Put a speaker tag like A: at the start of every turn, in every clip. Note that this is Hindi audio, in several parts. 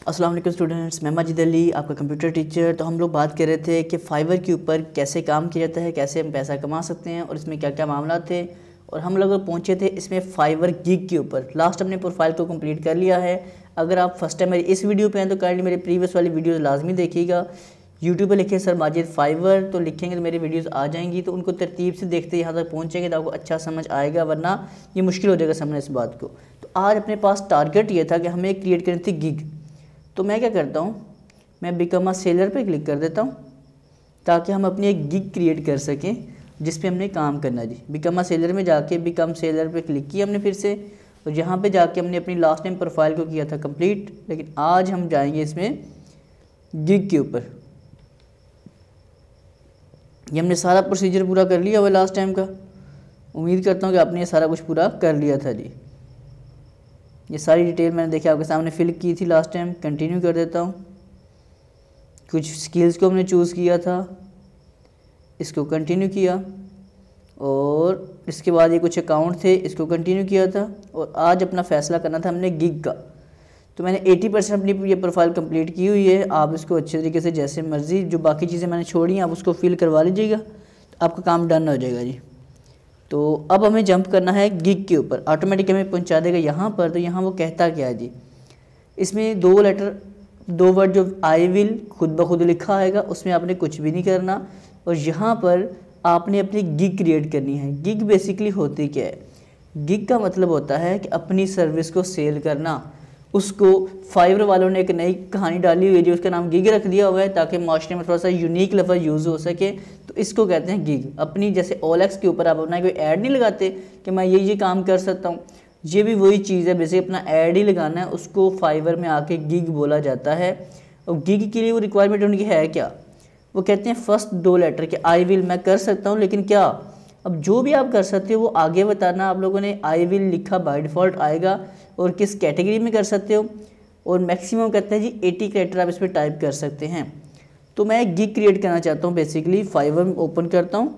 A: अस्सलाम वालेकुम स्टूडेंट्स, मैं माजिद अली आपका कंप्यूटर टीचर। तो हम लोग बात कर रहे थे कि फाइवर के ऊपर कैसे काम किया जाता है, कैसे हम पैसा कमा सकते हैं और इसमें क्या क्या मामला थे। और हम लोग पहुंचे थे इसमें फाइवर गिग के ऊपर। लास्ट हमने प्रोफाइल को कंप्लीट कर लिया है। अगर आप फर्स्ट टाइम मेरी इस वीडियो पे हैं तो काइंडली मेरे प्रीवियस वाली वीडियोस लाजमी देखिएगा। यूट्यूब पे लिखे सर माजिद फाइवर तो लिखेंगे तो मेरी वीडियोस आ जाएंगी, तो उनको तरतीब से देखते यहाँ तक पहुँचेंगे तो आपको अच्छा समझ आएगा, वरना ये मुश्किल हो जाएगा समझने इस बात को। तो आज अपने पास टारगेट ये था कि हमें क्रिएट करनी थी गिग। तो मैं क्या करता हूँ, मैं बिकम अ सेलर पे क्लिक कर देता हूँ ताकि हम अपनी एक गिग क्रिएट कर सकें जिस पे हमने काम करना जी। बिकम अ सेलर में जाके बिकम सेलर पे क्लिक किया हमने फिर से, और यहाँ पे जाके हमने अपनी लास्ट टाइम प्रोफाइल को किया था कंप्लीट। लेकिन आज हम जाएंगे इसमें गिग के ऊपर। ये हमने सारा प्रोसीजर पूरा कर लिया हुआ लास्ट टाइम का। उम्मीद करता हूँ कि आपने ये सारा कुछ पूरा कर लिया था जी। ये सारी डिटेल मैंने देखी आपके सामने फिल की थी लास्ट टाइम। कंटिन्यू कर देता हूँ। कुछ स्किल्स को हमने चूज़ किया था, इसको कंटिन्यू किया, और इसके बाद ये कुछ अकाउंट थे, इसको कंटिन्यू किया था। और आज अपना फ़ैसला करना था हमने गिग का। तो मैंने 80% अपनी ये प्रोफाइल कंप्लीट की हुई है। आप इसको अच्छे तरीके से जैसे मर्ज़ी, जो बाकी चीज़ें मैंने छोड़ी हैं आप उसको फिल करवा लीजिएगा, तो आपका काम डन हो जाएगा जी। तो अब हमें जंप करना है गिग के ऊपर। ऑटोमेटिक हमें पहुंचा देगा यहाँ पर। तो यहाँ वो कहता क्या है जी, इसमें दो वर्ड जो आई विल खुद ब खुद लिखा आएगा, उसमें आपने कुछ भी नहीं करना। और यहाँ पर आपने अपनी गिग क्रिएट करनी है। गिग बेसिकली होती क्या है? गिग का मतलब होता है कि अपनी सर्विस को सेल करना। उसको फाइवर वालों ने एक नई कहानी डाली हुई है जो उसका नाम गिग रख दिया हुआ है, ताकि माशरे में थोड़ा सा यूनिक लफ्ज़ यूज़ हो सके। तो इसको कहते हैं गिग। अपनी जैसे OLX के ऊपर आप अपना कोई ऐड नहीं लगाते कि मैं ये काम कर सकता हूँ, ये भी वही चीज़ है। बेसिक अपना ऐड ही लगाना है, उसको फाइवर में आके गिग बोला जाता है। और गिग के लिए वो रिक्वायरमेंट उनकी है क्या? वो कहते हैं फर्स्ट 2 लेटर के आई विल मैं कर सकता हूँ, लेकिन क्या, अब जो भी आप कर सकते हो वो आगे बताना। आप लोगों ने आई विल लिखा बाय डिफ़ॉल्ट आएगा, और किस कैटेगरी में कर सकते हो। और मैक्सिमम कहते हैं जी 80 कैरेक्टर आप इस पर टाइप कर सकते हैं। तो मैं एक गिग क्रिएट करना चाहता हूँ। बेसिकली फाइवर ओपन करता हूँ,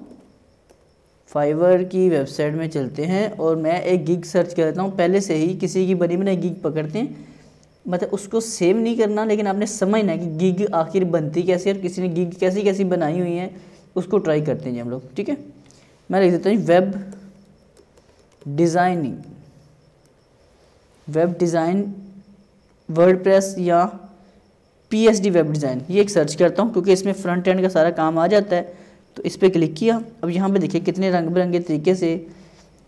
A: फाइवर की वेबसाइट में चलते हैं और मैं एक गिग सर्च करता हूँ। पहले से ही किसी की बनी बनाई गिग पकड़ते हैं, मतलब उसको सेव नहीं करना, लेकिन आपने समझना है कि गिग आखिर बनती कैसे और किसी ने गिग कैसी कैसी बनाई हुई है, उसको ट्राई करते हैं जी हम लोग। ठीक है, मैं लिख देता हूँ web designing, web design WordPress या PSD वेब डिज़ाइन, ये एक सर्च करता हूँ क्योंकि इसमें फ्रंट एंड का सारा काम आ जाता है। तो इस पर क्लिक किया। अब यहाँ पे देखिए कितने रंग बिरंगे तरीके से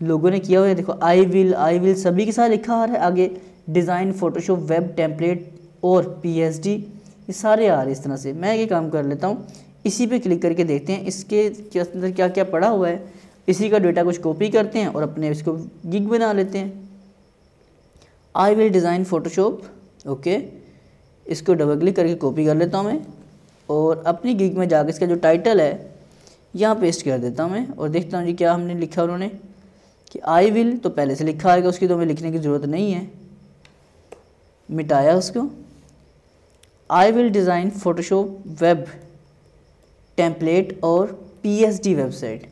A: लोगों ने किया हुआ है। देखो आई विल सभी के साथ लिखा आ रहा है। आगे डिज़ाइन, फोटोशॉप, वेब टेम्पलेट और PSD, ये सारे आ रहे हैं इस तरह से। मैं ये काम कर लेता हूँ, इसी पे क्लिक करके देखते हैं इसके अंदर क्या क्या पड़ा हुआ है। इसी का डेटा कुछ कॉपी करते हैं और अपने इसको गिग बना लेते हैं। आई विल डिज़ाइन फोटोशॉप, ओके, इसको डबल क्लिक करके कॉपी कर लेता हूँ मैं, और अपनी गिग में जाकर इसका जो टाइटल है यहाँ पेस्ट कर देता हूँ मैं। और देखता हूँ जी क्या हमने लिखा उन्होंने कि आई विल तो पहले से लिखा आएगा, उसकी तो हमें लिखने की ज़रूरत नहीं है, मिटाया उसको। आई will design Photoshop, web template और PSD वेबसाइट।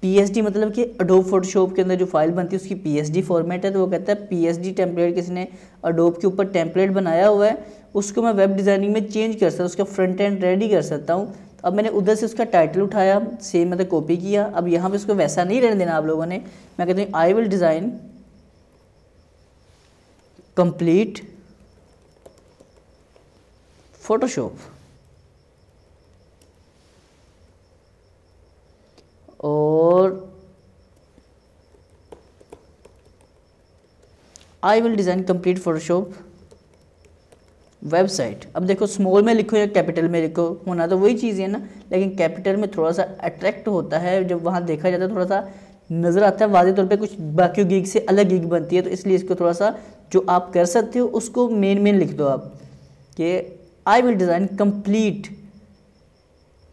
A: PSD मतलब कि अडोब फोटोशॉप के अंदर जो फाइल बनती है उसकी PSD फॉर्मेट है। तो वो कहता है PSD टेम्पलेट, किसी ने अडोब के ऊपर टेम्पलेट बनाया हुआ है, उसको मैं वेब डिज़ाइनिंग में चेंज कर सकता हूँ, उसका फ्रंट एंड रेडी कर सकता हूँ। तो अब मैंने उधर से उसका टाइटल उठाया, सेम मतलब कॉपी किया। अब यहाँ पे उसको वैसा नहीं रहने देना आप लोगों ने। मैं कहता हूँ I will design complete Photoshop, और I will design complete Photoshop website. अब देखो स्मॉल में लिखो या कैपिटल में लिखो, होना तो वही चीज़ है ना, लेकिन कैपिटल में थोड़ा सा अट्रैक्ट होता है, जब वहाँ देखा जाता है थोड़ा सा नज़र आता है वाज़ेह तौर पे कुछ बाकी गिग से अलग गिग बनती है। तो इसलिए इसको थोड़ा सा जो आप कर सकते हो उसको मेन लिख दो आप कि I will design complete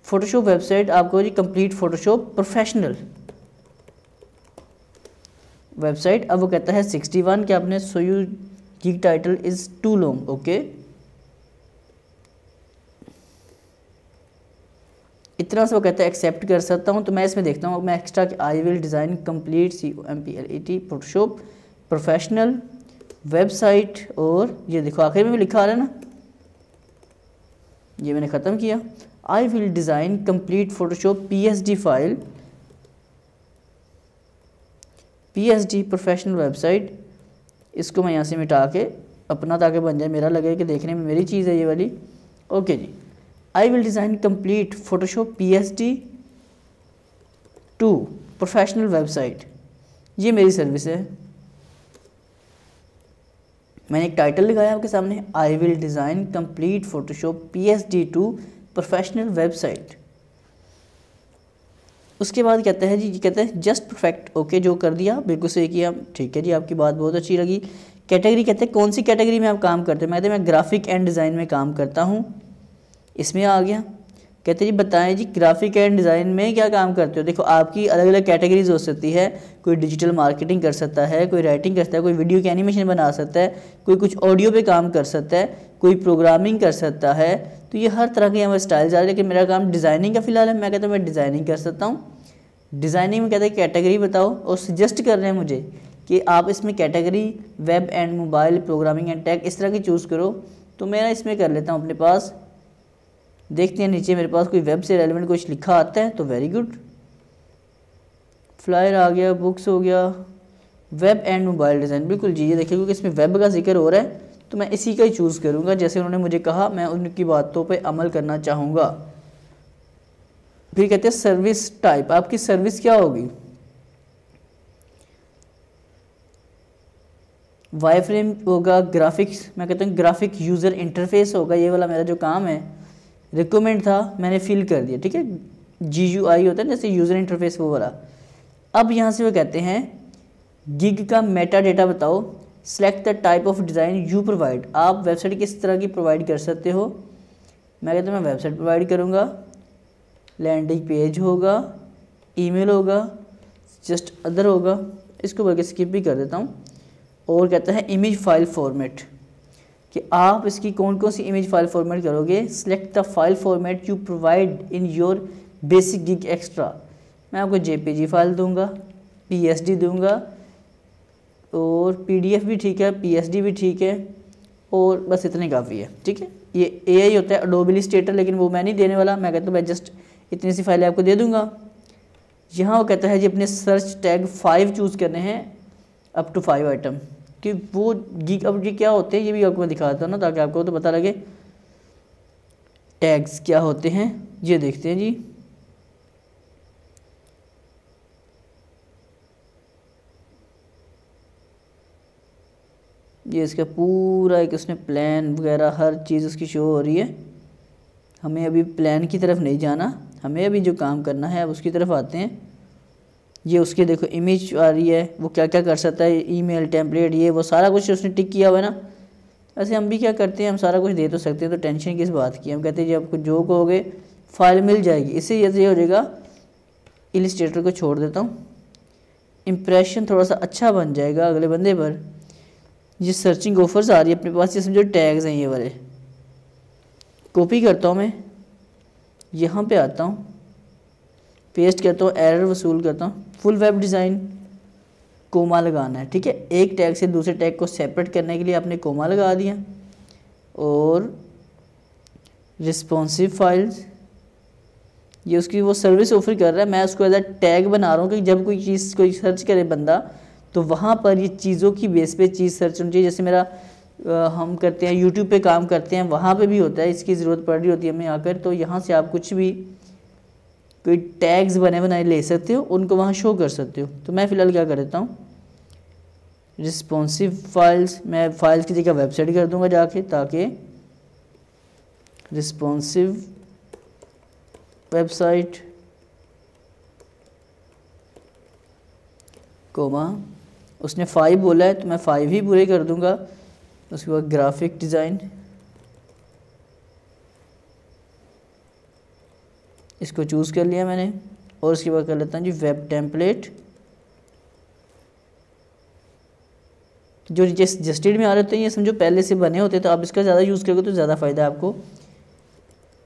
A: Photoshop website. आपको जी कंप्लीट फोटोशॉप प्रोफेशनल वेबसाइट। अब वो कहता है 61 कि आपने so you gig title is too long, okay, इतना से वो कहता है एक्सेप्ट कर सकता हूँ। तो मैं इसमें देखता हूँ मैं एक्स्ट्रा कि I will design complete COMPLET Photoshop professional website, और ये देखो आखिर में भी लिखा आ रहा है ना ये मैंने ख़त्म किया। आई will design complete Photoshop PSD file, PSD professional website, इसको मैं यहाँ से मिटा के अपना ताकि बन जाए, मेरा लगे कि देखने में मेरी चीज़ है ये वाली। ओके जी, I will design complete Photoshop PSD to professional website, ये मेरी सर्विस है। मैंने एक टाइटल लगाया आपके सामने, I will design complete Photoshop PSD to professional website. उसके बाद कहता है जी, कहते हैं जस्ट परफेक्ट, ओके जो कर दिया बिल्कुल सही किया, ठीक है जी आपकी बात बहुत अच्छी लगी। कैटेगरी कहते हैं कौन सी कैटेगरी में आप काम करते हैं, मैं कहते हैं मैं ग्राफिक एंड डिज़ाइन में काम करता हूँ, इसमें आ गया। कहते हैं जी बताएं जी ग्राफिक एंड डिज़ाइन में क्या काम करते हो। देखो आपकी अलग अलग कैटेगरीज हो सकती है, कोई डिजिटल मार्केटिंग कर सकता है, कोई राइटिंग करता है, कोई वीडियो की एनिमेशन बना सकता है, कोई कुछ ऑडियो पे काम कर सकता है, कोई प्रोग्रामिंग कर सकता है। तो ये हर तरह के यहाँ स्टाइल जा रहे हैं, लेकिन मेरा काम डिज़ाइनिंग का फिलहाल है। मैं कहता हूँ मैं डिज़ाइनिंग कर सकता हूँ। डिज़ाइनिंग में कहते हैं कैटेगरी बताओ, और सजेस्ट कर रहे हैं मुझे कि आप इसमें category web and mobile, programming and tech इस तरह की चूज़ करो। तो मैं इसमें कर लेता हूँ अपने पास, देखते हैं नीचे मेरे पास कोई वेब से रेलेवेंट कुछ लिखा आता है तो वेरी गुड। फ्लायर आ गया, बुक्स हो गया, वेब एंड मोबाइल डिज़ाइन, बिल्कुल जी ये देखिए क्योंकि इसमें वेब का जिक्र हो रहा है तो मैं इसी का ही चूज़ करूँगा। जैसे उन्होंने मुझे कहा मैं उनकी बातों पे अमल करना चाहूँगा। फिर कहते हैं सर्विस टाइप, आपकी सर्विस क्या होगी। वायरफ्रेम होगा, ग्राफिक्स, मैं कहता हूँ ग्राफिक यूज़र इंटरफेस होगा, ये वाला मेरा जो काम है। रिकमेंड था मैंने फिल कर दिया, ठीक है, GUI होता है जैसे यूज़र इंटरफेस वो वाला। अब यहाँ से वो कहते हैं गिग का मेटा डेटा बताओ, select the type of design you provide, आप वेबसाइट किस तरह की प्रोवाइड कर सकते हो। मैं कहता हूँ मैं वेबसाइट प्रोवाइड करूँगा, लैंडिंग पेज होगा, ईमेल होगा, जस्ट अदर होगा, इसको बल्कि स्किप भी कर देता हूँ। और कहता है इमेज फाइल फॉर्मेट, कि आप इसकी कौन कौन सी इमेज फाइल फॉर्मेट करोगे। Select the file format you provide in your basic gig extra, मैं आपको JPG फाइल दूंगा, PSD दूंगा, और PDF भी ठीक है, PSD भी ठीक है, और बस इतने काफ़ी है, ठीक है। ये AI होता है एडोबी इलस्ट्रेटर, लेकिन वो मैं नहीं देने वाला, मैं कहता हूँ मैं जस्ट इतनी सी फाइलें आपको दे दूंगा। यहाँ वो कहता है जी अपने सर्च टैग 5 चूज़ करने हैं, अप टू 5 आइटम, कि वो गिग अब ये क्या होते हैं ये भी आपको मैं दिखाता हूँ ना, ताकि आपको तो पता लगे टैग्स क्या होते हैं। ये देखते हैं जी, ये इसका पूरा एक उसने प्लान वगैरह हर चीज़ उसकी शो हो रही है। हमें अभी प्लान की तरफ नहीं जाना, हमें अभी जो काम करना है अब उसकी तरफ आते हैं। ये उसके देखो इमेज आ रही है, वो क्या क्या कर सकता है, ईमेल टेम्पलेट, ये वो सारा कुछ उसने टिक किया हुआ है ना। ऐसे हम भी क्या करते हैं, हम सारा कुछ दे तो सकते हैं, तो टेंशन किस बात की। हम कहते हैं जी आपको जो कहोगे फाइल मिल जाएगी। इससे ये हो जाएगा, इलस्ट्रेटर को छोड़ देता हूँ, इम्प्रेशन थोड़ा सा अच्छा बन जाएगा अगले बंदे पर। ये सर्चिंग ऑफर्स आ रही है अपने पास, ये समझो टैग्स हैं ये वाले। कॉपी करता हूँ मैं, यहाँ पे आता हूँ, पेस्ट करता हूँ, एरर वसूल करता हूँ, फुल वेब डिज़ाइन, कोमा लगाना है, ठीक है। एक टैग से दूसरे टैग को सेपरेट करने के लिए आपने कोमा लगा दिया। और रिस्पॉन्सिव फाइल्स, ये उसकी वो सर्विस ऑफर कर रहा है, मैं उसको एज अ टैग बना रहा हूँ कि जब कोई चीज़ कोई सर्च करे बंदा तो वहाँ पर ये चीज़ों की बेस पे चीज़ सर्च होनी चाहिए। जैसे मेरा हम करते हैं यूट्यूब पे काम करते हैं, वहाँ पे भी होता है, इसकी ज़रूरत पड़ रही होती है हमें आकर, तो यहाँ से आप कुछ भी कोई टैग्स बने बनाए ले सकते हो, उनको वहाँ शो कर सकते हो। तो मैं फ़िलहाल क्या कर देता हूँ, रिस्पॉन्सिव फाइल्स, मैं फाइल्स की जगह वेबसाइट कर दूँगा जाके, ताकि रिस्पॉन्सिव वेबसाइट कोमा, उसने 5 बोला है तो मैं 5 ही पूरे कर दूँगा। उसके बाद ग्राफिक डिज़ाइन, इसको चूज़ कर लिया मैंने, और उसके बाद कर लेता हूँ जी वेब टेम्पलेट, जो जस्टेड में आ रहे होते हैं ये समझो पहले से बने होते हैं, तो आप इसका ज़्यादा यूज़ करोगे तो ज़्यादा फ़ायदा है आपको।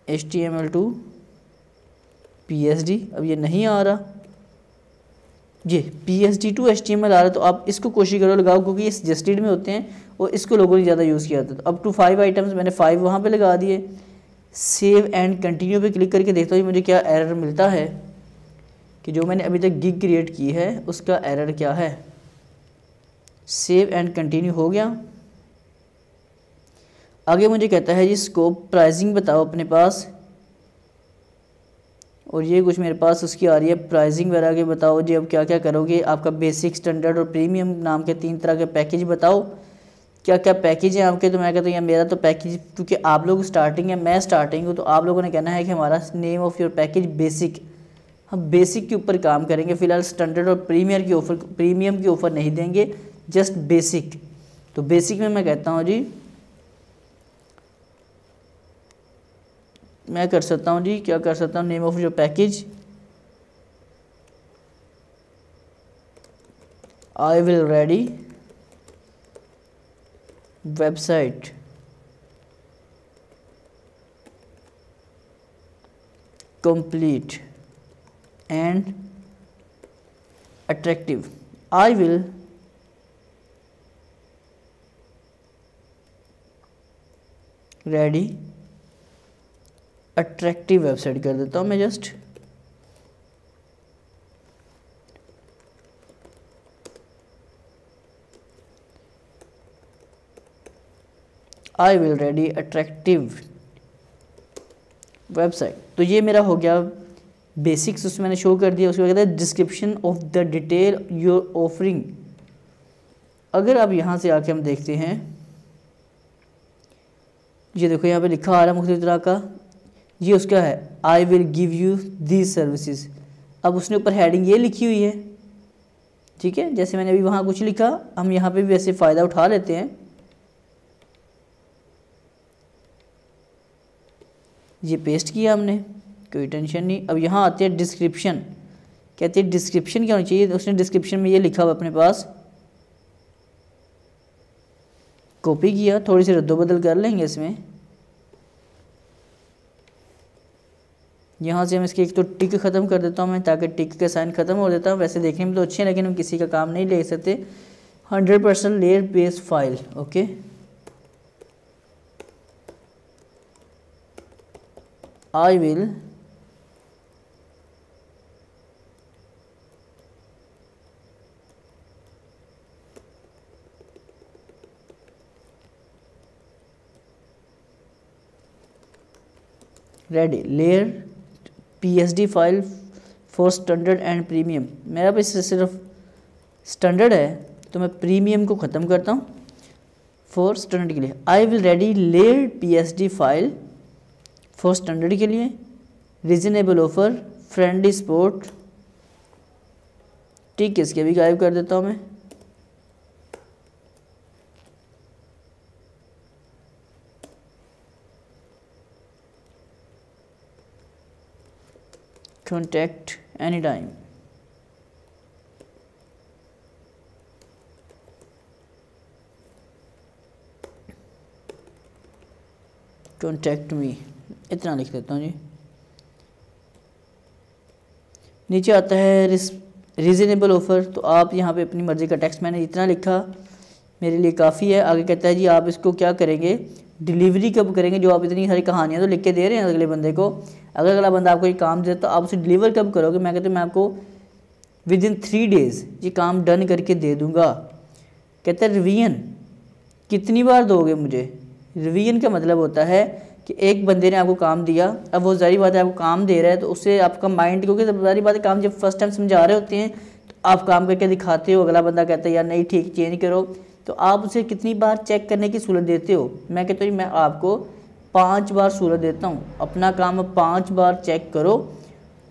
A: HTML2 PSD, अब ये नहीं आ रहा, ये PSD to HTML आ रहा है, तो आप इसको कोशिश करो लगाओ, क्योंकि ये सजेस्टेड में होते हैं और इसको लोगों ने ज़्यादा यूज़ किया था। तो अप टू 5 आइटम्स मैंने 5 वहाँ पे लगा दिए। सेव एंड कंटिन्यू पे क्लिक करके देखता हूँ मुझे क्या एरर मिलता है कि जो मैंने अभी तक गिग क्रिएट की है उसका एरर क्या है। सेव एंड कंटिन्यू हो गया। आगे मुझे कहता है जी स्कोप प्राइसिंग बताओ अपने पास, और ये कुछ मेरे पास उसकी आ रही है प्राइसिंग वगैरह के बताओ जी अब क्या क्या करोगे। आपका बेसिक, स्टैंडर्ड और प्रीमियम नाम के 3 तरह के पैकेज बताओ, क्या क्या पैकेज हैं आपके। तो मैं कहता हूँ यार मेरा तो पैकेज, क्योंकि आप लोग स्टार्टिंग है मैं स्टार्टिंग हूँ, तो आप लोगों ने कहना है कि हमारा name of your package basic, हम बेसिक के ऊपर काम करेंगे। फ़िलहाल स्टैंडर्ड और प्रीमियम की ऑफ़र नहीं देंगे, जस्ट बेसिक। तो बेसिक में मैं कहता हूँ जी मैं कर सकता हूँ जी, क्या कर सकता हूँ, name of your package I will ready website complete and attractive. I will ready attractive website कर देता हूँ मैं just. I will ready attractive website. तो ये मेरा हो गया बेसिक्स, उसमें मैंने शो कर दिया। उसके बाद कहता है description of the detail your offering. अगर आप यहाँ से आके हम देखते हैं, ये देखो यहाँ पे लिखा आ रहा है मुख्तलिफ तरह का, ये उसका है I will give you these services. अब उसने ऊपर हेडिंग ये लिखी हुई है, ठीक है, जैसे मैंने अभी वहाँ कुछ लिखा, हम यहाँ पे भी वैसे फ़ायदा उठा लेते हैं। ये पेस्ट किया हमने, कोई टेंशन नहीं। अब यहाँ आते हैं डिस्क्रिप्शन, कहते हैं डिस्क्रिप्शन क्या होनी चाहिए। उसने डिस्क्रिप्शन में ये लिखा हुआ अपने पास, कॉपी किया, थोड़ी सी रद्दोबदल कर लेंगे इसमें। यहाँ से हम इसके एक तो टिक ख़त्म कर देता हूँ मैं, ताकि टिक का साइन ख़त्म हो देता हूँ। वैसे देखने में तो अच्छे हैं, लेकिन हम किसी का काम नहीं ले सकते। 100% layer based file, okay. I will ready layer PSD file for standard and premium. मेरा भी सिर्फ स्टैंडर्ड है, तो मैं प्रीमियम को ख़त्म करता हूँ फॉर स्टैंडर्ड के लिए। I will ready layer PSD file for standard के लिए, रीजनेबल ऑफर, फ्रेंडली सपोर्ट, ठीक है, इसके भी गायब कर देता हूँ मैं। Contact any time, contact me, इतना लिख देता हूँ जी। नीचे आता है रीजनेबल ऑफ़र, तो आप यहाँ पे अपनी मर्ज़ी का टेक्स्ट, मैंने इतना लिखा मेरे लिए काफ़ी है। आगे कहता है जी आप इसको क्या करेंगे, डिलीवरी कब करेंगे। जो आप इतनी सारी कहानियाँ तो लिख के दे रहे हैं अगले बंदे को, अगर अगला बंदा आपको ये काम दे तो आप उसे डिलीवर कब करोगे। मैं कहता हूँ मैं आपको विदिन 3 डेज़ ये काम डन करके दे दूँगा। कहता है रिवीजन कितनी बार दोगे मुझे। रिवीजन का मतलब होता है कि एक बंदे ने आपको काम दिया, अब वो ज़ाहिर बात है आपको काम दे रहा है, तो उससे आपका माइंड, क्योंकि ज़ाहिर बात है काम जब फर्स्ट टाइम समझा रहे होते हैं तो आप काम करके दिखाते हो, अगला बंदा कहता है यार नहीं ठीक चेंज करो, तो आप उसे कितनी बार चेक करने की सहूलत देते हो। मैं कहता हूँ मैं आपको 5 बार सहूलत देता हूँ, अपना काम 5 बार चेक करो।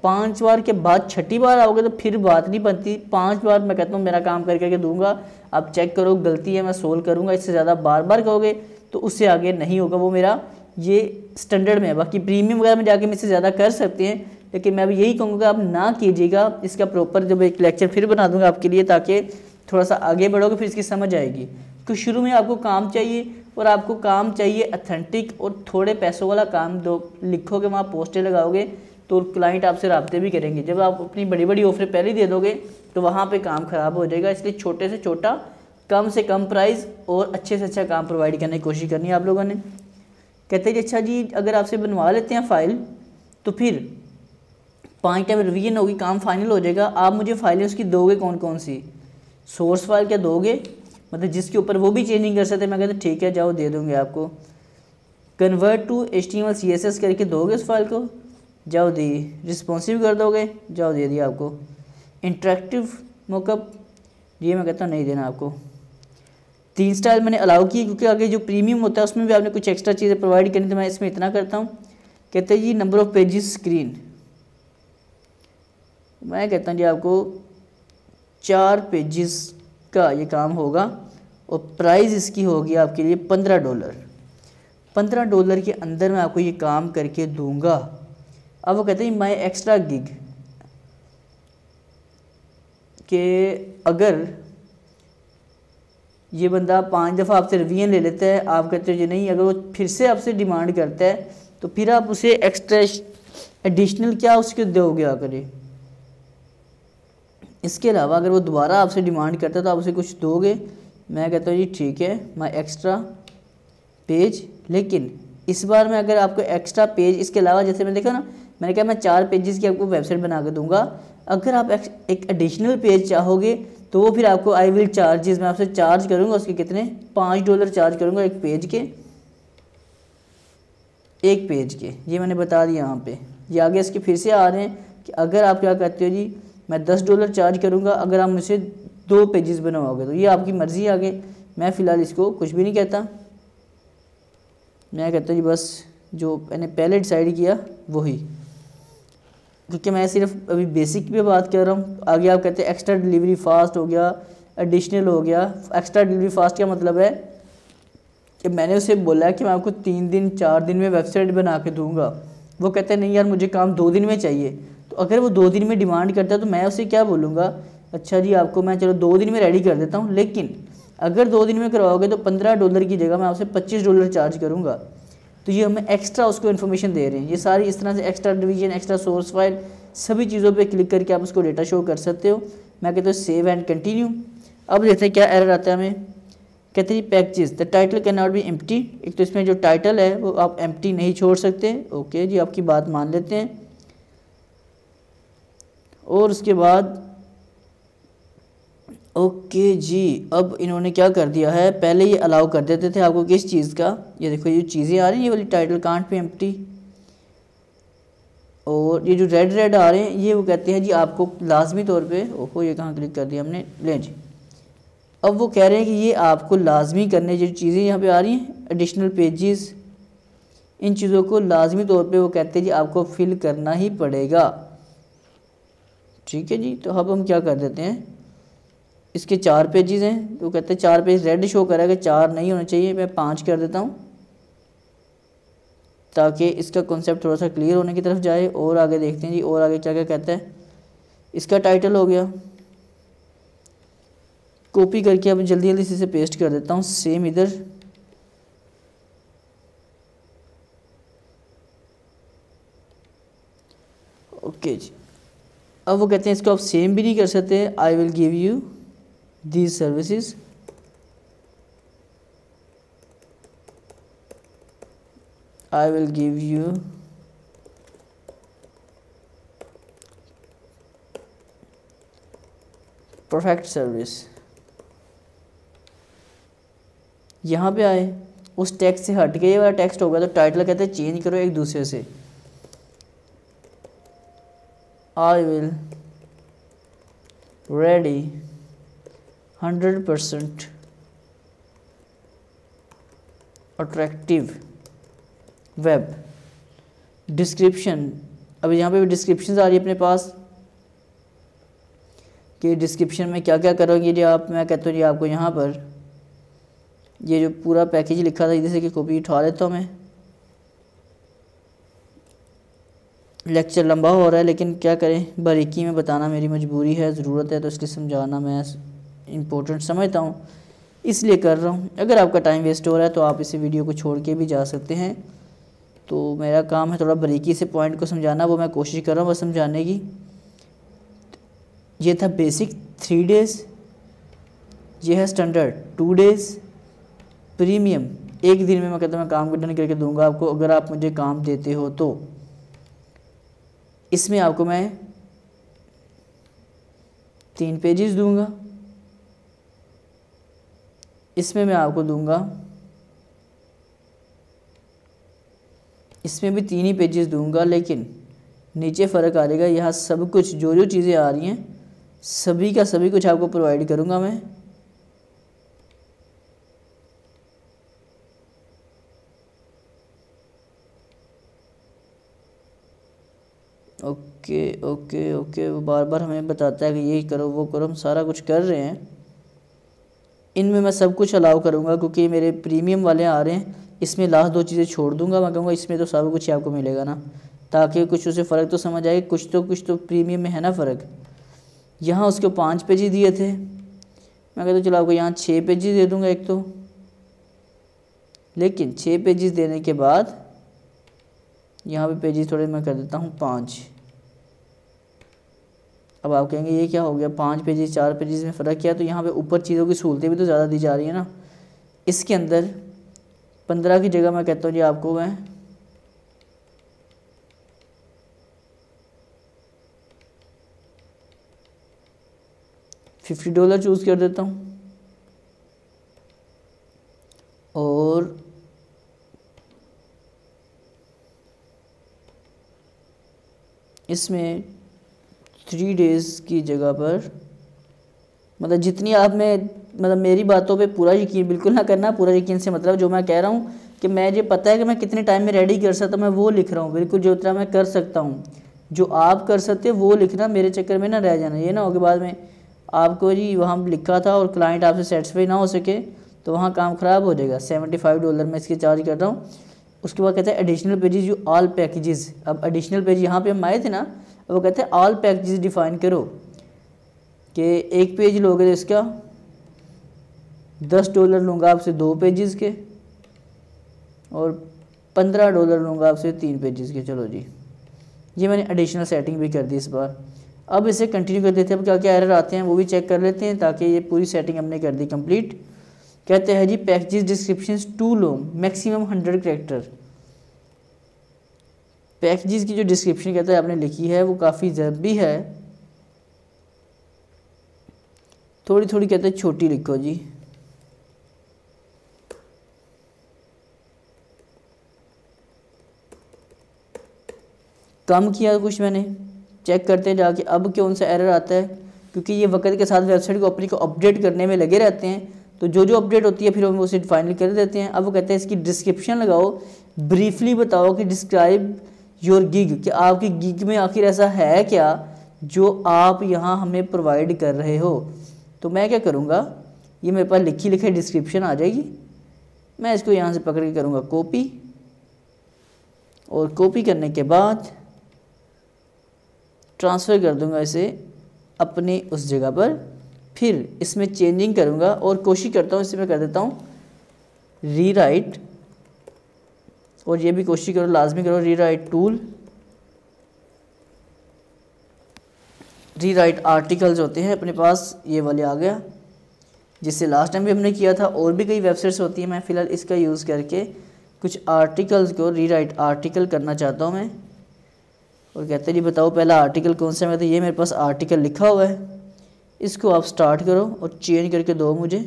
A: 5 बार के बाद 6ठी बार आओगे तो फिर बात नहीं बनती। 5 बार मैं कहता हूँ मेरा काम करके दूंगा, आप चेक करो, गलती है मैं सोल्व करूँगा। इससे ज़्यादा बार बार कहोगे तो उससे आगे नहीं होगा, वो मेरा ये स्टैंडर्ड में है। बाकी प्रीमियम वगैरह में जाके मुझसे ज़्यादा कर सकते हैं, लेकिन मैं अब यही कहूँगा आप ना कीजिएगा। इसका प्रॉपर जब एक लेक्चर फिर बना दूंगा आपके लिए, ताकि थोड़ा सा आगे बढ़ोगे फिर इसकी समझ आएगी। तो शुरू में आपको काम चाहिए, और आपको काम चाहिए अथेंटिक और थोड़े पैसों वाला काम। दो लिखोगे वहाँ पोस्टें लगाओगे तो क्लाइंट आपसे रब्ते भी करेंगे। जब आप अपनी बड़ी बड़ी ऑफरें पहले दे दोगे तो वहाँ पे काम ख़राब हो जाएगा। इसलिए छोटे से छोटा, कम से कम प्राइस और अच्छे से अच्छा काम प्रोवाइड करने की कोशिश करनी है आप लोगों ने। कहते हैं अच्छा जी अगर आपसे बनवा लेते हैं फ़ाइल तो फिर 5 टाइम रिवीजन होगी, काम फाइनल हो जाएगा, आप मुझे फाइलें उसकी दोगे कौन कौन सी, सोर्स फाइल क्या दोगे, मतलब जिसके ऊपर वो भी चेंज नहीं कर सकते। मैं कहता ठीक है जाओ दे दूँगे आपको। कन्वर्ट टू HTML CSS करके दोगे उस फाइल को, जाओ दी। रिस्पॉन्सिव कर दोगे, जाओ दे दिया आपको। इंटरेक्टिव मॉकअप, ये मैं कहता हूँ नहीं देना आपको। 3 स्टाइल मैंने अलाउ किए क्योंकि आगे जो प्रीमियम होता है उसमें भी आपने कुछ एक्स्ट्रा चीज़ें प्रोवाइड करनी, तो मैं इसमें इतना करता हूँ। कहते हैं जी नंबर ऑफ़ पेजेस स्क्रीन, मैं कहता हूँ जी आपको 4 पेजेस का ये काम होगा और प्राइस इसकी होगी आपके लिए $15। $15 के अंदर मैं आपको ये काम करके दूंगा। अब वो कहते हैं माई एक्स्ट्रा गिग कि अगर ये बंदा 5 दफ़ा आपसे रिवीजन ले लेता है, आप कहते हो जी नहीं, अगर वो फिर से आपसे डिमांड करता है तो फिर आप उसे एक्स्ट्रा एडिशनल क्या उसके दोगे आकर। इसके अलावा अगर वो दोबारा आपसे डिमांड करता है तो आप उसे कुछ दोगे। मैं कहता हूँ जी ठीक है माई एक्स्ट्रा पेज, लेकिन इस बार मैं अगर आपको एक्स्ट्रा पेज इसके अलावा, जैसे मैंने देखा ना, मैंने कहा मैं 4 पेजेस की आपको वेबसाइट बना के दूंगा, अगर आप एक एडिशनल पेज चाहोगे तो वो फिर आपको आई विल चार्जेस, मैं आपसे चार्ज करूँगा उसके कितने, $5 चार्ज करूँगा एक पेज के। ये मैंने बता दिया यहाँ पे। ये आगे इसके फिर से आ रहे हैं कि अगर आप क्या कहते हो जी मैं $10 चार्ज करूँगा अगर आप मुझसे 2 पेजेस बनवाओगे, तो ये आपकी मर्ज़ी आगे। मैं फ़िलहाल इसको कुछ भी नहीं कहता, मैं कहता जी बस जो मैंने पहले डिसाइड किया वही, क्योंकि मैं सिर्फ अभी बेसिक पे बात कर रहा हूँ। आगे आप कहते हैं एक्स्ट्रा डिलीवरी फास्ट हो गया, एडिशनल हो गया। एक्स्ट्रा डिलीवरी फास्ट क्या मतलब है कि मैंने उसे बोला कि मैं आपको 3 दिन 4 दिन में वेबसाइट बना के दूंगा, वो कहते हैं नहीं यार मुझे काम 2 दिन में चाहिए। तो अगर वो 2 दिन में डिमांड करता है तो मैं उसे क्या बोलूँगा, अच्छा जी आपको मैं चलो 2 दिन में रेडी कर देता हूँ, लेकिन अगर 2 दिन में करवाओगे तो $15 की जगह मैं आपसे $25 चार्ज करूँगा। तो ये हमें एक्स्ट्रा उसको इन्फॉर्मेशन दे रहे हैं। ये सारी इस तरह से extra division, extra source file, सभी चीज़ों पे क्लिक करके आप उसको डेटा शो कर सकते हो। मैं कहता हूँ सेव एंड कंटिन्यू। अब देखते हैं क्या एरर आता है हमें। कहते हैं packages the title can not be empty. एक तो इसमें जो टाइटल है वो आप एम्प्टी नहीं छोड़ सकते। ओके जी आपकी बात मान लेते हैं। और उसके बाद ओके जी अब इन्होंने क्या कर दिया है, पहले ये अलाउ कर देते थे आपको किस चीज़ का, ये देखो ये चीज़ें आ रही हैं, ये वाली टाइटल कांट बी एम्प्टी, और ये जो रेड आ रहे हैं ये वो कहते हैं जी आपको लाजमी तौर पे, ओहो ये कहाँ क्लिक कर दिया हमने, लें जी। अब वो कह रहे हैं कि ये आपको लाजमी करने जो चीज़ें यहाँ पे आ रही हैं एडिशनल पेजेस, इन चीज़ों को लाजमी तौर पे वो कहते हैं जी आपको फिल करना ही पड़ेगा। ठीक है जी, तो अब हम क्या कर देते हैं, इसके 4 पेजेस हैं तो कहते हैं 4 पेज रेड शो करेगा, 4 नहीं होने चाहिए, मैं 5 कर देता हूँ ताकि इसका कॉन्सेप्ट थोड़ा सा क्लियर होने की तरफ जाए। और आगे देखते हैं जी, और आगे क्या क्या कहता है। इसका टाइटल हो गया, कॉपी करके अब जल्दी जल्दी से इसे पेस्ट कर देता हूँ सेम इधर। ओके जी अब वो कहते हैं इसको आप सेम भी नहीं कर सकते, I will give you these services, I will give you perfect service। यहाँ पे आए उस टेक्स्ट से हट के ये वाला टेक्स्ट होगा तो टाइटल कहते हैं चेंज करो एक दूसरे से, I will ready 100% attractive web description. अब यहाँ पे भी डिस्क्रिप्शन आ रही है अपने पास कि डिस्क्रिप्शन में क्या क्या करोगे जी आप। मैं कहता हूँ जी आपको यहाँ पर ये जो पूरा पैकेज लिखा था इधर से कि कॉपी उठा लेता हूँ मैं। लेक्चर लंबा हो रहा है लेकिन क्या करें, बारीकी में बताना मेरी मजबूरी है, ज़रूरत है, तो इसलिए समझाना मैं इम्पोर्टेंट समझता हूँ इसलिए कर रहा हूँ। अगर आपका टाइम वेस्ट हो रहा है तो आप इसे वीडियो को छोड़ के भी जा सकते हैं। तो मेरा काम है थोड़ा बारीकी से पॉइंट को समझाना, वो मैं कोशिश कर रहा हूँ बस समझाने की। ये था बेसिक 3 days, ये है स्टैंडर्ड 2 days, प्रीमियम एक दिन में मैं कहता हूँ मैं काम को डन करके दूंगा आपको, अगर आप मुझे काम देते हो तो। इसमें आपको मैं 3 पेजेस दूंगा, इसमें मैं आपको दूंगा, इसमें भी 3 ही पेजेस दूंगा, लेकिन नीचे फ़र्क आ जाएगा। यहाँ सब कुछ जो जो चीज़ें आ रही हैं सभी का सभी कुछ आपको प्रोवाइड करूँगा मैं। ओके ओके ओके, वो बार बार हमें बताता है कि ये करो वो करो, हम सारा कुछ कर रहे हैं। इनमें मैं सब कुछ अलाउ करूँगा क्योंकि मेरे प्रीमियम वाले आ रहे हैं। इसमें लास्ट 2 चीज़ें छोड़ दूँगा, मैं कहूँगा इसमें तो सब कुछ ही आपको मिलेगा ना, ताकि कुछ उसे फ़र्क तो समझ आए, कुछ तो प्रीमियम में है ना फ़र्क। यहाँ उसको 5 पेजेस दिए थे, मैं कहता चलो आपको यहाँ 6 पेजेस दे दूँगा एक तो, लेकिन 6 पेजेस देने के बाद यहाँ पे पेजेस थोड़े मैं कर देता हूँ 5। अब आप कहेंगे ये क्या हो गया, 5 पेजेस 4 पेजेस में फ़र्क क्या है? तो यहाँ पे ऊपर चीज़ों की सहूलतें भी तो ज़्यादा दी जा रही है ना। इसके अंदर 15 की जगह मैं कहता हूँ जी आपको मैं $50 चूज़ कर देता हूँ, और इसमें 3 डेज़ की जगह पर, मतलब जितनी आप में मतलब मेरी बातों पे पूरा यकीन बिल्कुल ना करना। पूरा यकीन से मतलब जो मैं कह रहा हूँ कि मैं ये पता है कि मैं कितने टाइम में रेडी कर सकता हूँ, मैं वो लिख रहा हूँ बिल्कुल जो उतना मैं कर सकता हूँ। जो आप कर सकते हो वो लिखना, मेरे चक्कर में ना रह जाना। ये ना हो कि बाद में आपको जी वहाँ लिखा था और क्लाइंट आपसे सेटिस्फाई ना हो सके तो वहाँ काम ख़राब हो जाएगा। $75 मैं इसके चार्ज कर रहा हूँ। उसके बाद कहते हैं additional pages you all packages. अब एडिशनल पेज यहाँ पे हम आए थे ना, अब वो कहते हैं ऑल पैकेजेस डिफाइन करो कि एक पेज लोगे तो इसका $10 लूँगा आपसे 2 पेजेस के, और $15 लूँगा आपसे 3 पेजेस के। चलो जी, ये मैंने एडिशनल सेटिंग भी कर दी इस बार। अब इसे कंटिन्यू कर देते हैं। अब क्या क्या एरर आते हैं वो भी चेक कर लेते हैं, ताकि ये पूरी सेटिंग हमने कर दी कंप्लीट। कहते हैं जी packages descriptions too long, maximum 100 character. Packages की जो डिस्क्रिप्शन कहता है आपने लिखी है वो काफ़ी ज़रूरी है, थोड़ी थोड़ी कहते हैं छोटी लिखो जी। कम किया कुछ मैंने, चेक करते हैं जाके अब कौन सा एरर आता है, क्योंकि ये वक्त के साथ वेबसाइट को अपनी को अपडेट करने में लगे रहते हैं। तो जो जो अपडेट होती है फिर हम उसे फाइनल कर देते हैं। अब वो कहते हैं इसकी डिस्क्रिप्शन लगाओ, ब्रीफली बताओ कि डिस्क्राइब योर गिग, कि आपकी गिग में आखिर ऐसा है क्या जो आप यहाँ हमें प्रोवाइड कर रहे हो। तो मैं क्या करूँगा, ये मेरे पास लिखी लिखी डिस्क्रिप्शन आ जाएगी, मैं इसको यहाँ से पकड़ के करूँगा कॉपी, और कॉपी करने के बाद ट्रांसफ़र कर दूँगा इसे अपनी उस जगह पर। फिर इसमें चेंजिंग करूँगा और कोशिश करता हूँ, इसे मैं कर देता हूँ रीराइट, और ये भी कोशिश करो लाजमी करो रीराइट टूल। रीराइट आर्टिकल्स होते हैं अपने पास, ये वाले आ गया, जिससे लास्ट टाइम भी हमने किया था। और भी कई वेबसाइट्स होती हैं, मैं फ़िलहाल इसका यूज़ करके कुछ आर्टिकल्स को रीराइट आर्टिकल करना चाहता हूँ मैं। और कहते हैं जी बताओ पहला आर्टिकल कौन सा है। मैं तो ये मेरे पास आर्टिकल लिखा हुआ है, इसको आप स्टार्ट करो और चेंज करके दो मुझे,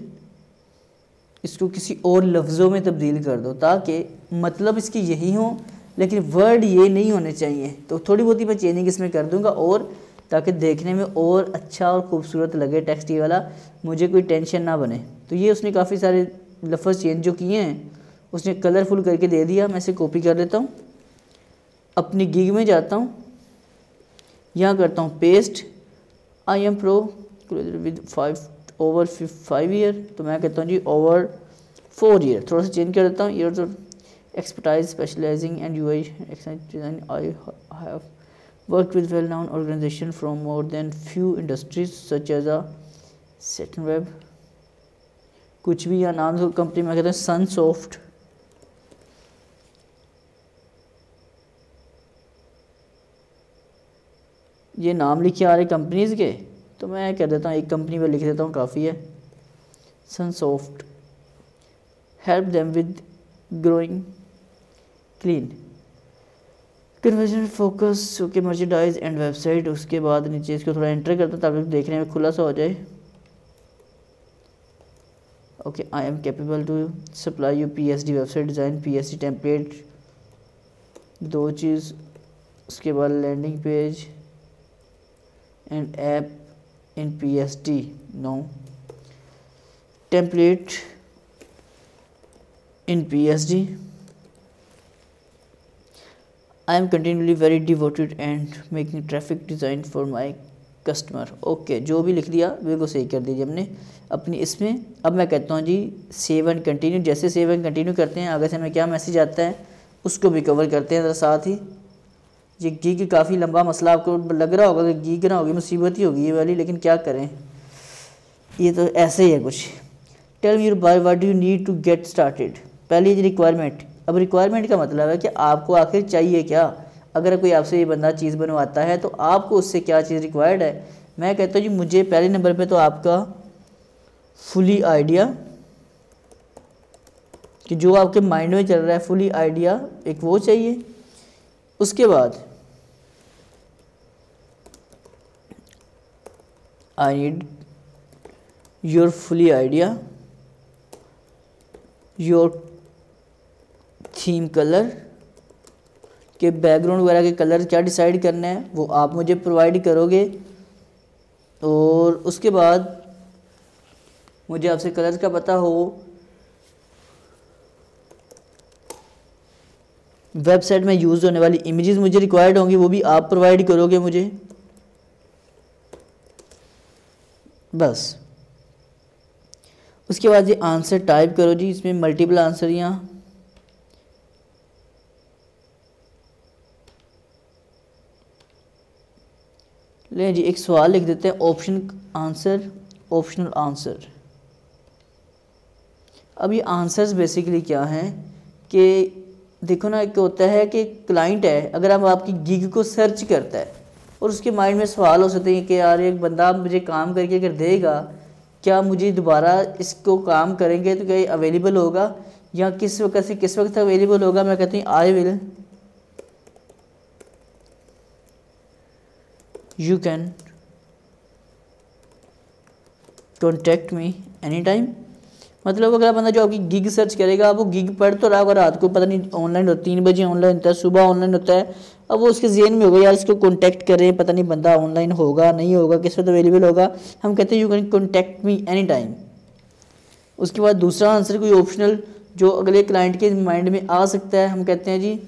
A: इसको किसी और लफ्ज़ों में तब्दील कर दो, ताकि मतलब इसकी यही हो लेकिन वर्ड ये नहीं होने चाहिए। तो थोड़ी बहुत ही मैं चेंजिंग इसमें कर दूंगा, और ताकि देखने में और अच्छा और ख़ूबसूरत लगे टेक्स्ट ये वाला, मुझे कोई टेंशन ना बने। तो ये उसने काफ़ी सारे लफ्ज़ चेंज जो किए हैं उसने कलरफुल करके दे दिया। मैं इसे कॉपी कर लेता हूँ, अपनी गिग में जाता हूँ, यहाँ करता हूँ paste, I am pro with 5 year, तो मैं कहता हूँ जी ओवर 4 ईयर, थोड़ा सा चेंज कर देता हूँ। ईयर तो expertise specializing and UI design, I have worked with well known organization from more than few industries such as a certain web, कुछ भी या नाम कंपनी में कहते हैं सनसॉफ्ट, ये नाम लिखे आ रहे कंपनीज़ के, तो मैं कह देता हूँ एक कंपनी पर लिख देता हूँ, काफ़ी है। Sunsoft help them with growing clean conversion focus. Okay merchandise and website. उसके बाद नीचे इसको थोड़ा एंटर करता हूँ ताकि देखने में खुला सा हो जाए। Okay I am capable to supply you PSD website design PSD template, 2 चीज़। उसके बाद landing page and app in PSD, no template in PSD। I am continually very devoted and making traffic design for my customer। Okay जो भी लिख दिया बिल्कुल सही कर दीजिए हमने अपनी इसमें। अब मैं कहता हूँ जी सेव एंड कंटिन्यू। जैसे सेव एंड कंटिन्यू करते हैं आगे से हमें क्या मैसेज आता है उसको भी कवर करते हैं ज़रा साथ ही। ये गीग काफ़ी लंबा मसला आपको लग रहा होगा कि गीग ना होगी मुसीबत ही होगी ये वाली, लेकिन क्या करें ये तो ऐसे ही है कुछ। Tell me your buy what do you need to get started. पहली रिक्वायरमेंट। अब रिक्वायरमेंट का मतलब है कि आपको आखिर चाहिए क्या। अगर कोई आपसे ये बंदा चीज़ बनवाता है तो आपको उससे क्या चीज़ रिक्वायर्ड है। मैं कहता हूँ जी मुझे पहले नंबर पे तो आपका फुली आइडिया, कि जो आपके माइंड में चल रहा है फुली आइडिया एक वो चाहिए। उसके बाद आई need your fully idea, your theme colour के बैकग्राउंड वगैरह के कलर क्या डिसाइड करना है वो आप मुझे प्रोवाइड करोगे। और उसके बाद मुझे आपसे कलर का पता हो। वेबसाइट में यूज़ होने वाली इमेजेस मुझे रिक्वायर्ड होंगी वो भी आप प्रोवाइड करोगे मुझे। बस उसके बाद ये आंसर टाइप करो जी, इसमें मल्टीपल आंसर यहाँ ले जी। एक सवाल लिख देते हैं ऑप्शन आंसर, ऑप्शनल आंसर। अब ये आंसर्स बेसिकली क्या हैं कि देखो ना, एक होता है कि क्लाइंट है अगर हम आपकी गिग को सर्च करता है और उसके माइंड में सवाल हो सकते हैं कि यार एक बंदा मुझे काम करके अगर देगा क्या मुझे दोबारा इसको काम करेंगे तो क्या ये अवेलेबल होगा या किस वक्त से किस वक्त तक अवेलेबल होगा। मैं कहती हूँ I will, you can contact me any time. मतलब अगर बंदा जो आपकी गिग सर्च करेगा वो गिग पढ़ तो रहा होगा रात को, पता नहीं ऑनलाइन हो 3 बजे ऑनलाइन होता है, सुबह ऑनलाइन होता है। अब वो उसके जेहन में होगा यार इसको कॉन्टैक्ट करें, पता नहीं बंदा ऑनलाइन होगा नहीं होगा किस वक्त अवेलेबल होगा। हम कहते हैं you can contact me any time. उसके बाद दूसरा आंसर कोई ऑप्शनल जो अगले क्लाइंट के माइंड में आ सकता है, हम कहते हैं जी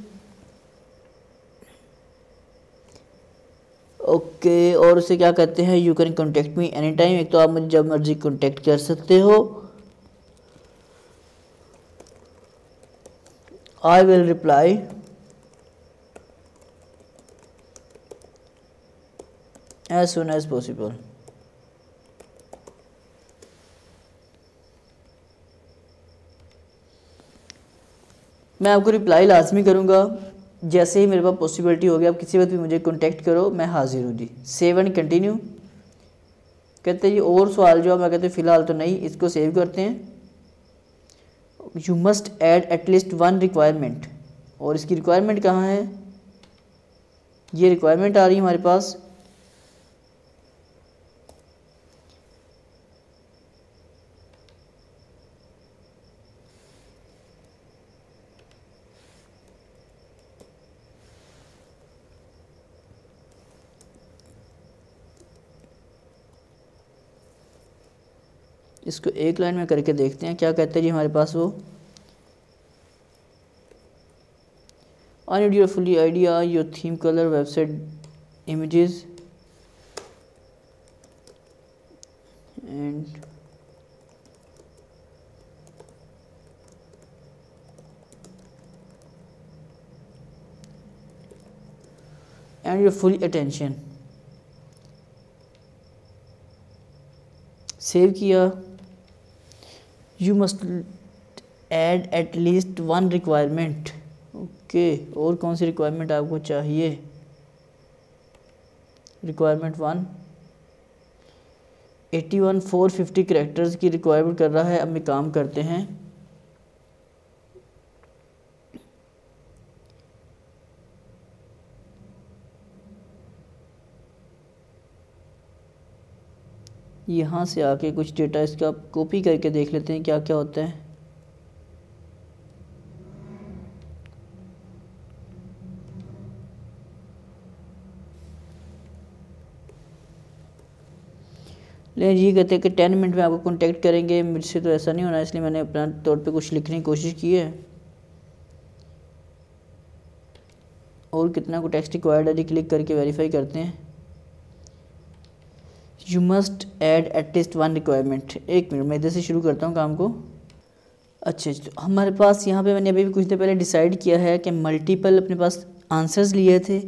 A: ओके और उसे क्या कहते हैं you can contact me any time. एक तो आप मुझे जब मर्जी कॉन्टैक्ट कर सकते हो। I will reply as soon as possible. मैं आपको रिप्लाई लाजमी करूँगा जैसे ही मेरे पास पॉसिबिलिटी होगी। आप किसी वक्त भी मुझे कांटेक्ट करो, मैं हाजिर हूँ जी। सेव एंड कंटिन्यू कहते हैं ये और सवाल जो मैं कहते हैं फ़िलहाल तो नहीं, इसको सेव करते हैं। You must add at least 1 requirement. और इसकी रिक्वायरमेंट कहाँ है, ये रिक्वायरमेंट आ रही है हमारे पास। इसको एक लाइन में करके देखते हैं क्या कहते हैं जी हमारे पास वो। I need your fully idea, your theme colour, website images and your full attention. Save किया। You must add at least 1 requirement. Okay और कौन सी रिक्वायरमेंट आपको चाहिए। रिक्वायरमेंट 1 81 450 कैरेक्टर्स की रिक्वायरमेंट कर रहा है। अब मैं काम करते हैं यहाँ से आके कुछ डेटा इसका कॉपी करके देख लेते हैं क्या क्या होता है। लेकिन ये कहते हैं कि 10 मिनट में आपको कांटेक्ट करेंगे। मुझसे तो ऐसा नहीं होना, इसलिए मैंने अपना तौर पे कुछ लिखने की कोशिश की है। और कितना को टेक्स्ट रिक्वायर्ड है, क्लिक करके वेरीफाई करते हैं। You must add at least 1 requirement. 1 minute मैं इधर से शुरू करता हूँ काम को। अच्छा तो हमारे पास यहाँ पे मैंने अभी भी कुछ देर पहले डिसाइड किया है कि मल्टीपल अपने पास आंसर्स लिए थे,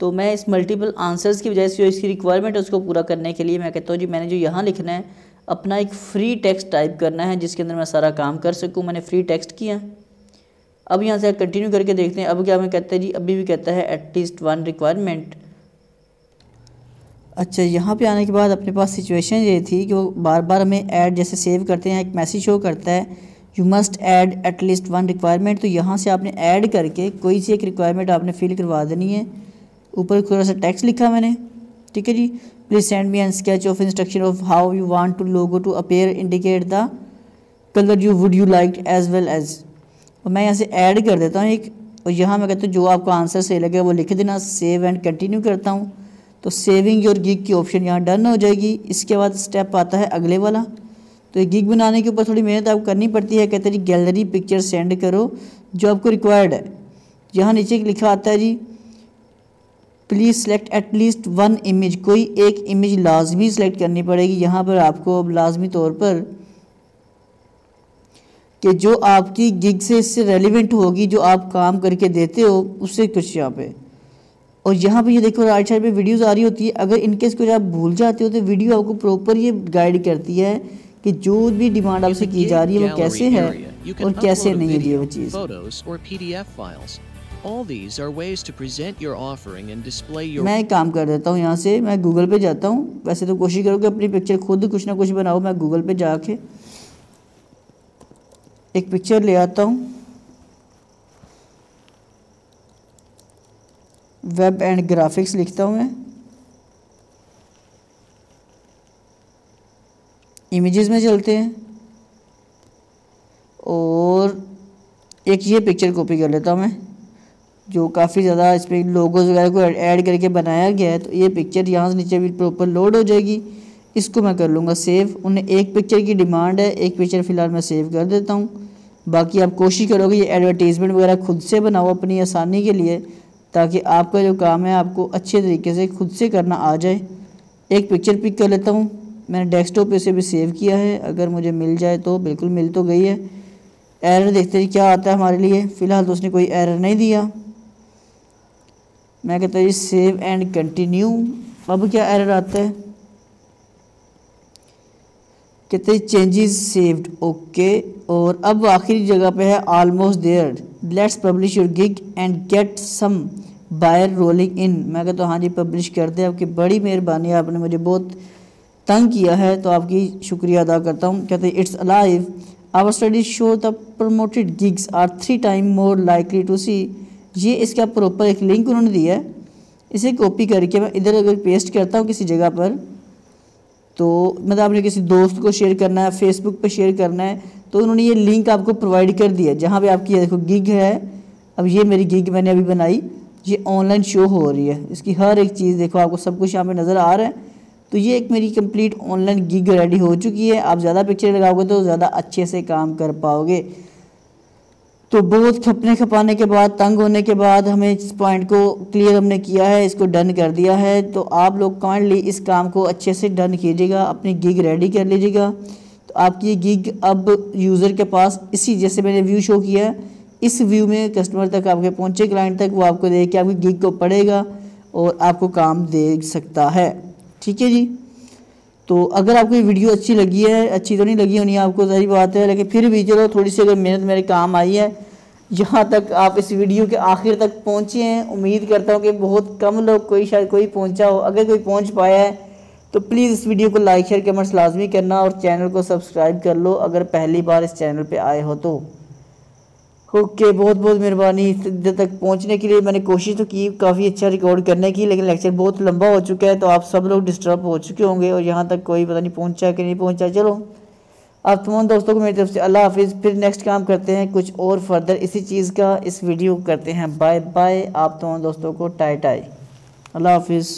A: तो मैं इस मल्टीपल आंसर्स की वजह से जो इसकी रिक्वायरमेंट है उसको पूरा करने के लिए मैं कहता हूँ जी मैंने जो यहाँ लिखना है अपना एक फ्री टेक्स्ट टाइप करना है जिसके अंदर मैं सारा काम कर सकूँ। मैंने फ्री टेक्स्ट किया। अब यहाँ से कंटिन्यू करके देखते हैं। अब क्या मैं कहता है जी, अभी भी कहता है एटलीस्ट 1 रिक्वायरमेंट। अच्छा यहाँ पे आने के बाद अपने पास सिचुएशन ये थी कि वो बार बार हमें ऐड जैसे सेव करते हैं, एक मैसेज शो करता है you must add at least 1 requirement. तो यहाँ से आपने ऐड करके कोई सी एक रिक्वायरमेंट आपने फिल करवा देनी है। ऊपर थोड़ा सा टेक्स्ट लिखा मैंने, ठीक है जी। Please send me an sketch of instruction of how you want to logo to appear, indicate the colour you would you like as well as. और मैं यहाँ से ऐड कर देता हूँ एक, और यहाँ मैं कहता हूँ जो आपको आंसर सही लगे वो लिख देना। सेव एंड कंटिन्यू करता हूँ तो सेविंग योर गिग की ऑप्शन यहाँ डन हो जाएगी। इसके बाद स्टेप आता है अगले वाला। तो ये गिग बनाने के ऊपर थोड़ी मेहनत आपको करनी पड़ती है। कहते हैं जी गैलरी पिक्चर सेंड करो जो आपको रिक्वायर्ड है। यहाँ नीचे लिखा आता है जी प्लीज़ सेलेक्ट एटलीस्ट 1 इमेज। कोई एक इमेज लाजमी सेलेक्ट करनी पड़ेगी यहाँ पर आपको अब लाजमी तौर पर, कि जो आपकी गिग से इससे रेलिवेंट होगी, जो आप काम करके देते हो उससे कुछ यहाँ पे। और यहाँ पे ये देखो राइट साइड पे वीडियोस आ रही होती है। अगर इनकेस कुछ आप भूल जाते हो तो वीडियो आपको प्रॉपर ये गाइड करती है कि जो भी डिमांड आपसे की जा रही है वो कैसे है और कैसे नहीं है ये वो चीज़। मैं एक काम कर देता हूँ, यहाँ से मैं गूगल पे जाता हूँ। वैसे तो कोशिश करो कि अपनी पिक्चर खुद कुछ ना कुछ बनाओ। मैं गूगल पे जाके एक पिक्चर ले आता हूँ। वेब एंड ग्राफिक्स लिखता हूँ मैं। इमेजेस में चलते हैं और एक ये पिक्चर कॉपी कर लेता हूँ मैं, जो काफ़ी ज़्यादा इस पर लोगोस वगैरह को ऐड करके बनाया गया है। तो ये पिक्चर यहाँ से नीचे भी प्रॉपर लोड हो जाएगी। इसको मैं कर लूँगा सेव। उन्हें एक पिक्चर की डिमांड है, एक पिक्चर फ़िलहाल मैं सेव कर देता हूँ। बाकी आप कोशिश करोगे ये एडवर्टीज़मेंट वगैरह खुद से बनाओ अपनी आसानी के लिए, ताकि आपका जो काम है आपको अच्छे तरीके से खुद से करना आ जाए। एक पिक्चर पिक कर लेता हूँ। मैंने डेस्कटॉप पे से भी सेव किया है, अगर मुझे मिल जाए तो। बिल्कुल मिल तो गई है। एरर देखते हैं क्या आता है हमारे लिए। फ़िलहाल तो उसने कोई एरर नहीं दिया। मैं कहता हूँ सेव एंड कंटिन्यू। अब क्या एरर आता है, कहते हैं चेंजेस सेव्ड, ओके। और अब आखिरी जगह पे है almost there, let's publish your gig and get some buyer rolling in. मैं कहता हूँ हाँ जी पब्लिश कर दे। आपकी बड़ी मेहरबानी, आपने मुझे बहुत तंग किया है तो आपकी शुक्रिया अदा करता हूँ। कहते हैं it's alive, our studies show the promoted gigs are 3 time more likely to see. ये इसका प्रॉपर एक लिंक उन्होंने दिया है। इसे कॉपी करके मैं इधर अगर पेस्ट करता हूँ किसी जगह पर, तो मतलब आपने किसी दोस्त को शेयर करना है, फेसबुक पे शेयर करना है, तो उन्होंने ये लिंक आपको प्रोवाइड कर दिया जहाँ पे आपकी ये देखो गिग है। अब ये मेरी गिग मैंने अभी बनाई, ये ऑनलाइन शो हो रही है। इसकी हर एक चीज़ देखो, आपको सब कुछ यहाँ पे नज़र आ रहा है। तो ये एक मेरी कंप्लीट ऑनलाइन गिग रेडी हो चुकी है। आप ज़्यादा पिक्चर लगाओगे तो ज़्यादा अच्छे से काम कर पाओगे। तो बहुत खपने खपाने के बाद, तंग होने के बाद हमें इस पॉइंट को क्लियर हमने किया है, इसको डन कर दिया है। तो आप लोग काइंडली इस काम को अच्छे से डन कीजिएगा, अपनी गिग रेडी कर लीजिएगा। तो आपकी ये गिग अब यूज़र के पास इसी जैसे मैंने व्यू शो किया है, इस व्यू में कस्टमर तक आपके पहुँचे, क्लाइंट तक, वो आपको देख के आपकी गिग को पढ़ेगा और आपको काम दे सकता है। ठीक है जी। तो अगर आपको ये वीडियो अच्छी लगी है, अच्छी तो नहीं लगी होनी आपको, सही बात है, लेकिन फिर भी चलो थोड़ी सी अगर मेहनत मेरे काम आई है, यहाँ तक आप इस वीडियो के आखिर तक पहुँचे हैं। उम्मीद करता हूँ कि बहुत कम लोग, कोई शायद कोई पहुँचा हो। अगर कोई पहुँच पाया है तो प्लीज़ इस वीडियो को लाइक शेयर कमेंट्स लाजमी करना और चैनल को सब्सक्राइब कर लो अगर पहली बार इस चैनल पर आए हो तो। ओके, बहुत बहुत मेहरबानी इधर तक पहुंचने के लिए। मैंने कोशिश तो की काफ़ी अच्छा रिकॉर्ड करने की, लेकिन लेक्चर बहुत लंबा हो चुका है, तो आप सब लोग डिस्टर्ब हो चुके होंगे और यहाँ तक कोई पता नहीं पहुंचा कि नहीं पहुंचा। चलो, आप तमाम दोस्तों को मेरी तरफ से अल्लाह हाफिज़। फिर नेक्स्ट काम करते हैं कुछ और फर्दर इसी चीज़ का, इस वीडियो को करते हैं बाय बाय। आप तमाम दोस्तों को टाई टाई, अल्लाह हाफिज़।